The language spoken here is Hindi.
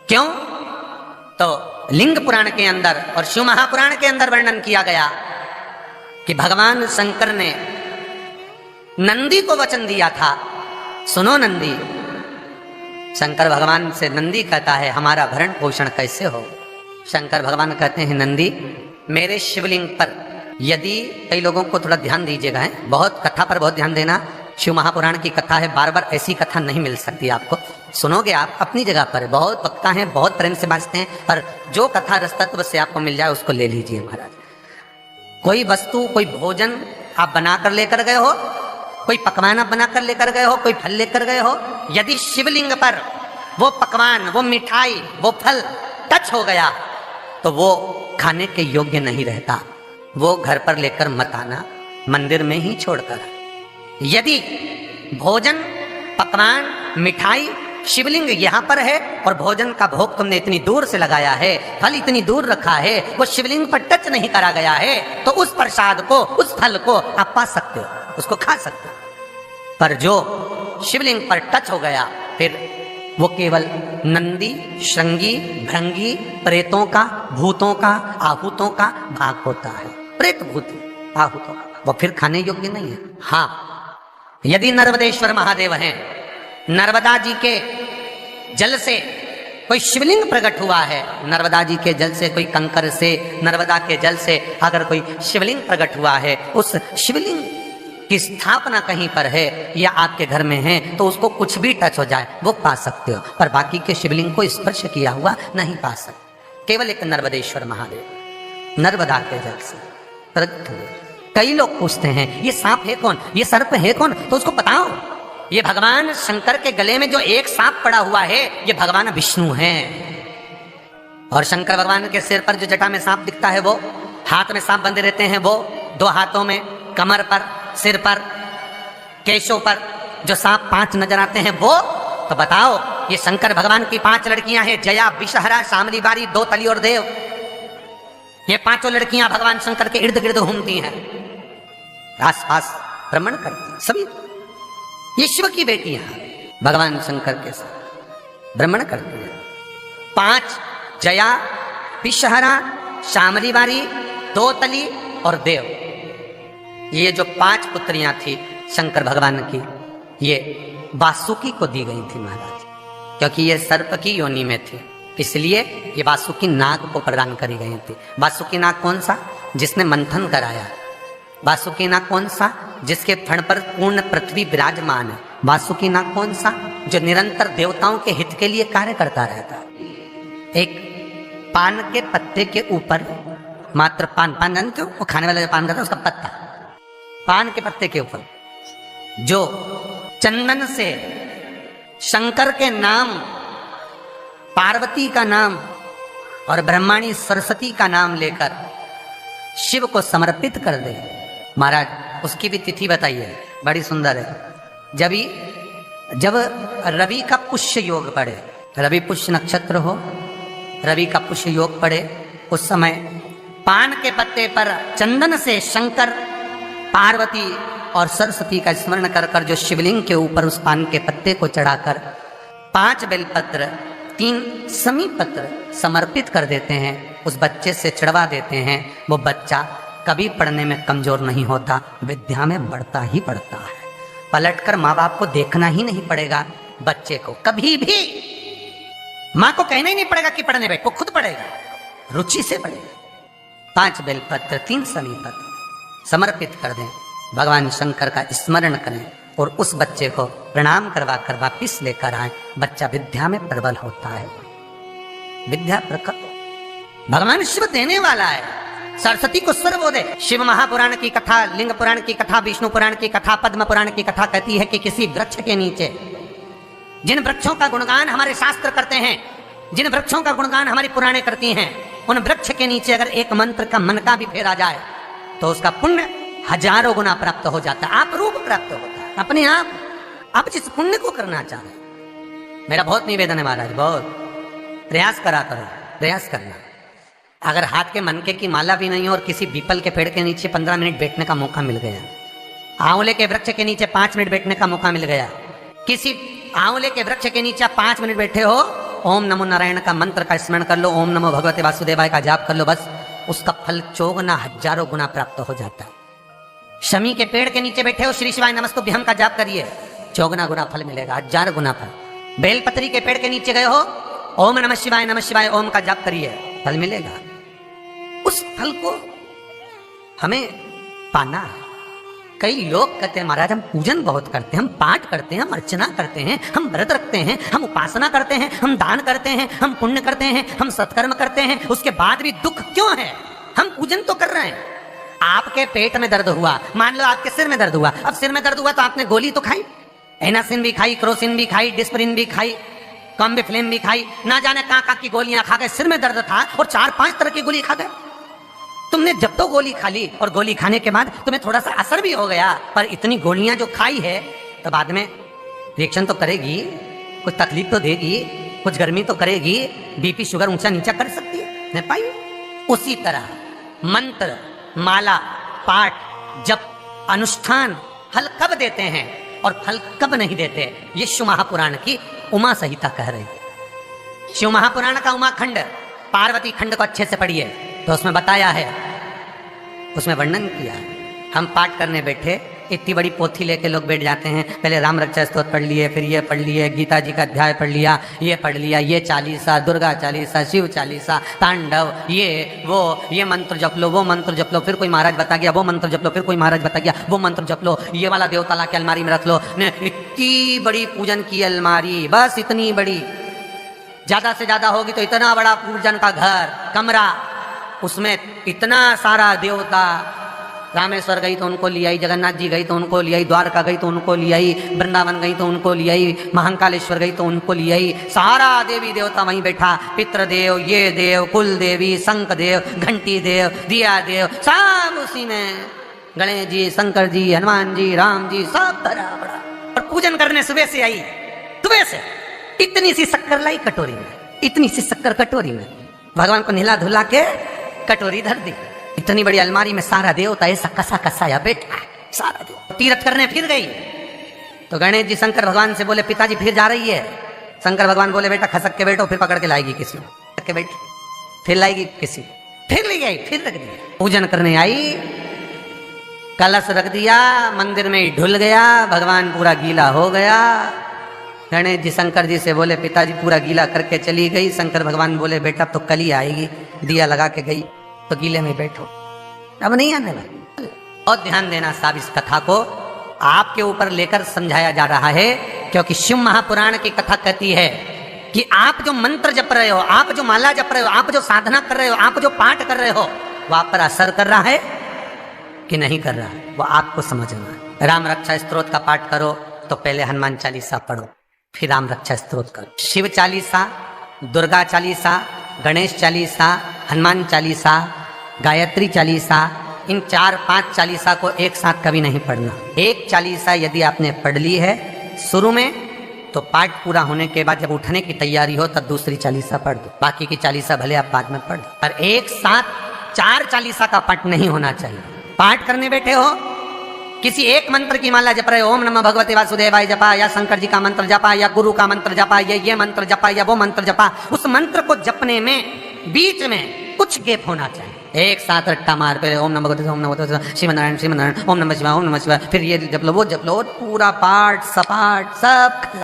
क्यों? तो लिंग पुराण के अंदर और शिव महापुराण के अंदर वर्णन किया गया कि भगवान शंकर ने नंदी को वचन दिया था, सुनो नंदी। शंकर भगवान से नंदी कहता है हमारा भरण पोषण कैसे हो? शंकर भगवान कहते हैं नंदी मेरे शिवलिंग पर यदि, कई लोगों को थोड़ा ध्यान दीजिएगा, है बहुत कथा पर बहुत ध्यान देना, शिव महापुराण की कथा है, बार बार ऐसी कथा नहीं मिल सकती आपको। सुनोगे आप अपनी जगह पर, बहुत वक्ता हैं, बहुत प्रेम से बांचते हैं, पर जो कथा रस तत्व से आपको मिल जाए उसको ले लीजिए महाराज। कोई वस्तु, कोई भोजन आप बनाकर लेकर गए हो, कोई पकवान आप बनाकर लेकर गए हो, कोई फल लेकर गए हो, यदि शिवलिंग पर वो पकवान, वो मिठाई, वो फल टच हो गया तो वो खाने के योग्य नहीं रहता, वो घर पर लेकर मत आना, मंदिर में ही छोड़कर। यदि भोजन, पकवान, मिठाई, शिवलिंग यहाँ पर है और भोजन का भोग तुमने इतनी दूर से लगाया है, फल इतनी दूर रखा है, वो शिवलिंग पर टच नहीं करा गया है, तो उस प्रसाद को, उस फल को आप पा सकते हो, उसको खा सकते हो। पर जो शिवलिंग पर टच हो गया फिर वो केवल नंदी, श्रृंगी, भृंगी, प्रेतों का, भूतों का, आहूतों का भाग होता है। प्रेत, भूत, आहूतों का, वो फिर खाने योग्य नहीं है। हाँ, यदि नर्मदेश्वर महादेव हैं, नर्मदा जी के जल से कोई शिवलिंग प्रकट हुआ है, नर्मदा जी के जल से, कोई कंकर से, नर्मदा के जल से अगर कोई शिवलिंग प्रकट हुआ है, उस शिवलिंग की स्थापना कहीं पर है या आपके घर में है, तो उसको कुछ भी टच हो जाए वो पा सकते हो, पर बाकी के शिवलिंग को स्पर्श किया हुआ नहीं पा सकते। केवल एक नर्मदेश्वर महादेव नर्मदा के जल से प्रकट हुए। कई लोग पूछते हैं ये सांप है कौन, ये सर्प है कौन, तो उसको बताओ ये भगवान शंकर के गले में जो एक सांप पड़ा हुआ है ये भगवान विष्णु हैं। और शंकर भगवान के सिर पर जो जटा में सांप दिखता है, वो हाथ में सांप बंधे रहते हैं, वो दो हाथों में, कमर पर, सिर पर, केशों पर जो सांप 5 नजर आते हैं वो, तो बताओ ये शंकर भगवान की 5 लड़कियां हैं, जया, विषहरा, शामली बारी, दो तली और देव। ये 5 लड़कियां भगवान शंकर के इर्द गिर्द घूमती हैं, आस पास भ्रमण करती, सभी ये शिव की बेटियां भगवान शंकर के साथ भ्रमण करती हैं। 5 जया, विषहरा, शामली बारी, दो तली और देव, ये जो 5 पुत्रियां थी शंकर भगवान की, ये वासुकी को दी गई थी महाराज, क्योंकि ये सर्प की योनि में थी, इसलिए ये वासुकी नाग को प्रदान करी गई थी। वासुकी नाग कौन सा? जिसने मंथन कराया। वासुकी नाग कौन सा? जिसके फण पर पूर्ण पृथ्वी विराजमान है। वासुकी नाग कौन सा? जो निरंतर देवताओं के हित के लिए कार्य करता रहता। एक पान के पत्ते के ऊपर, मात्र पान जानते हो, वो खाने वाला जो पान करता है उसका पत्ता, पान के पत्ते के ऊपर जो चंदन से शंकर के नाम, पार्वती का नाम और ब्रह्माणी सरस्वती का नाम लेकर शिव को समर्पित कर दे महाराज, उसकी भी तिथि बताइए, बड़ी सुंदर है। जब रवि का पुष्य योग पड़े, रवि पुष्य नक्षत्र हो, रवि का पुष्य योग पड़े, उस समय पान के पत्ते पर चंदन से शंकर, पार्वती और सरस्वती का स्मरण कर कर जो शिवलिंग के ऊपर उस पान के पत्ते को चढ़ाकर 5 बेलपत्र, 3 समी पत्र समर्पित कर देते हैं, उस बच्चे से चढ़वा देते हैं, वो बच्चा कभी पढ़ने में कमजोर नहीं होता, विद्या में बढ़ता ही बढ़ता है। पलटकर माँ बाप को देखना ही नहीं पड़ेगा, बच्चे को कभी भी माँ को कहना ही नहीं पड़ेगा कि पढ़ने बैठ, वो खुद पढ़ेगा, रुचि से पढ़ेगा। 5 बेलपत्र, 3 समी पत्र समर्पित कर दें, भगवान शंकर का स्मरण करें और उस बच्चे को प्रणाम करवा कर वापिस लेकर आए, बच्चा विद्या में प्रबल होता है, विद्या प्रकट। भगवान शिव देने वाला है, सरस्वती को स्वर वो दे। शिव महापुराण की कथा, लिंग पुराण की कथा, विष्णु पुराण की कथा, पद्म पुराण की कथा कहती है कि किसी वृक्ष के नीचे, जिन वृक्षों का गुणगान हमारे शास्त्र करते हैं, जिन वृक्षों का गुणगान हमारी पुराणे करती हैं, उन वृक्ष के नीचे अगर एक मंत्र का मन का भी फेरा जाए तो उसका पुण्य 1000 गुना प्राप्त हो जाता है, आप रूप प्राप्त होता है अपने आप जिस पुण्य को करना चाह रहे। मेरा बहुत निवेदन है महाराज, बहुत प्रयास करा करो, प्रयास करना। अगर हाथ के मनके की माला भी नहीं हो और किसी पीपल के पेड़ के नीचे 15 मिनट बैठने का मौका मिल गया, आंवले के वृक्ष के नीचे 5 मिनट बैठने का मौका मिल गया, किसी आंवले के वृक्ष के नीचे 5 मिनट बैठे हो ओम नमो नारायण का मंत्र का स्मरण कर लो, ओम नमो भगवते वासुदेवाय का जाप कर लो, बस उसका फल 54 हजारों गुना प्राप्त हो जाता है। शमी के पेड़ के नीचे बैठे हो, श्री शिवाय नमस्तुभ्यम का जाप करिए, 54 गुना फल मिलेगा, 1000 गुना फल। बेलपत्री के पेड़ के नीचे गए हो, ओम नमः शिवाय ओम का जाप करिए, फल मिलेगा। उस फल को हमें पाना है। कई लोग कहते हैं महाराज हम पूजन बहुत करते हैं, हम पाठ करते हैं, हम अर्चना करते हैं, हम व्रत रखते हैं, हम उपासना करते हैं, हम दान करते हैं, हम पुण्य करते हैं, हम सत्कर्म करते हैं, उसके बाद भी दुख क्यों है? हम पूजन तो कर रहे हैं। आपके पेट में दर्द हुआ, मान लो आपके सिर में दर्द हुआ, अब सिर में दर्द हुआ तो आपने गोली तो खाई, एनासिन भी खाई, क्रोसिन भी खाई, डिस्परिन भी खाई, कॉम्बिफ्लेम भी खाई, ना जाने कहाँ की गोलियां खा गए, सिर में दर्द था और 4-5 तरह की गोली खा गए। तुमने जब तो गोली खा ली और गोली खाने के बाद तुम्हें थोड़ा सा असर भी हो गया, पर इतनी गोलियां जो खाई है तो बाद में रिएक्शन तो करेगी, कुछ तकलीफ तो देगी, कुछ गर्मी तो करेगी, बीपी शुगर ऊंचा नीचा कर सकती है, नहीं पाई। उसी तरह मंत्र, माला, पाठ, जप, अनुष्ठान फल कब देते हैं और फल कब नहीं देते, ये शिव महापुराण की उमा संहिता कह रही है। शिव महापुराण का उमा खंड, पार्वती खंड को अच्छे से पढ़िए तो उसमें बताया है, उसमें वर्णन किया है। हम पाठ करने बैठे, इतनी बड़ी पोथी लेके लोग बैठ जाते हैं, पहले राम रक्षा स्तोत्र पढ़ लिए, फिर ये पढ़ लिए, गीता जी का अध्याय पढ़ लिया, ये पढ़ लिया, ये चालीसा, दुर्गा चालीसा, शिव चालीसा, तांडव, ये मंत्र जप लो, वो मंत्र जप लो, फिर कोई महाराज बता गया, वो मंत्र जप लो, फिर कोई महाराज बता गया, वो मंत्र जप लो, ये वाला देवता ला के अलमारी में रख लो। इतनी बड़ी पूजन की अलमारी, बस इतनी बड़ी, ज्यादा से ज्यादा होगी तो इतना बड़ा पूजन का घर, कमरा, उसमें इतना सारा देवता। रामेश्वर गई तो उनको ले आई, जगन्नाथ जी गई तो उनको ले आई, द्वारका गई तो उनको ले आई, वृंदावन गई तो उनको ले आई, महाकालेश्वर गई तो उनको ले आई, सारा देवी देवता वहीं बैठा, पितृदेव, ये देव, कुल देवी, शंख देव, घंटी देव, दिया देव, सब उसी में, गणेश जी, शंकर जी, हनुमान जी, राम जी, सब बड़ा बड़ा। और पूजन करने सुबह से आई, सुबह से इतनी सी शक्कर लाई कटोरी में, इतनी सी शक्कर कटोरी में, भगवान को नहला धुला के कटोरी धर दी, इतनी बड़ी अलमारी में सारा देवता ऐसा कसा कसाया बैठा, सारा देव। तीर्थ करने फिर गई तो गणेश जी शंकर भगवान से बोले पिताजी फिर जा रही है। शंकर भगवान बोले बेटा खसक के बैठो, फिर पकड़ के लाएगी किसी को, के बैठ, फिर लाएगी किसी, फिर ले गई, फिर रख दिया। पूजन करने आई, कलश रख दिया, मंदिर में ढुल गया, भगवान पूरा गीला हो गया। गणेश जी शंकर जी से बोले पिताजी पूरा गीला करके चली गई। शंकर भगवान बोले बेटा तो कल ही आएगी, दिया लगा के गई तो गीले में बैठो, अब नहीं आने वाली। और ध्यान देना साहब, इस कथा को आपके ऊपर लेकर समझाया जा रहा है, क्योंकि शिव महापुराण की कथा कहती है कि आप जो मंत्र जप रहे हो, आप जो माला जप रहे हो, आप जो साधना कर रहे हो, आप जो पाठ कर रहे हो, वो आप पर असर कर रहा है कि नहीं कर रहा है, वो आपको समझना है। राम रक्षा स्तोत्र का पाठ करो तो पहले हनुमान चालीसा पढ़ो, फिर राम रक्षा स्तोत्र करो। शिव चालीसा, दुर्गा चालीसा, गणेश चालीसा, हनुमान चालीसा, गायत्री चालीसा, इन 4-5 चालीसा को एक साथ कभी नहीं पढ़ना। एक चालीसा यदि आपने पढ़ ली है शुरू में, तो पाठ पूरा होने के बाद जब उठने की तैयारी हो तब दूसरी चालीसा पढ़ दो, बाकी की चालीसा भले आप बाद में पढ़ दो। पर एक साथ 4 चालीसा का पाठ नहीं होना चाहिए। पाठ करने बैठे हो, किसी एक मंत्र की माला जप रहे हो, ओम नमः भगवते वासुदेवाय जपा, या शंकर जी का मंत्र जपा, या गुरु का मंत्र जपा, या ये मंत्र जपा, या वो मंत्र जपा, उस मंत्र को जपने में बीच में कुछ गैप होना चाहिए। एक साथ रट्टा मार पे ओम नमः भगवते, ओम नमः भगवते, शिव नारायण, ओम नमः शिवाय, फिर ये जप लो, वो जप लो, पूरा पाठ सपाट सब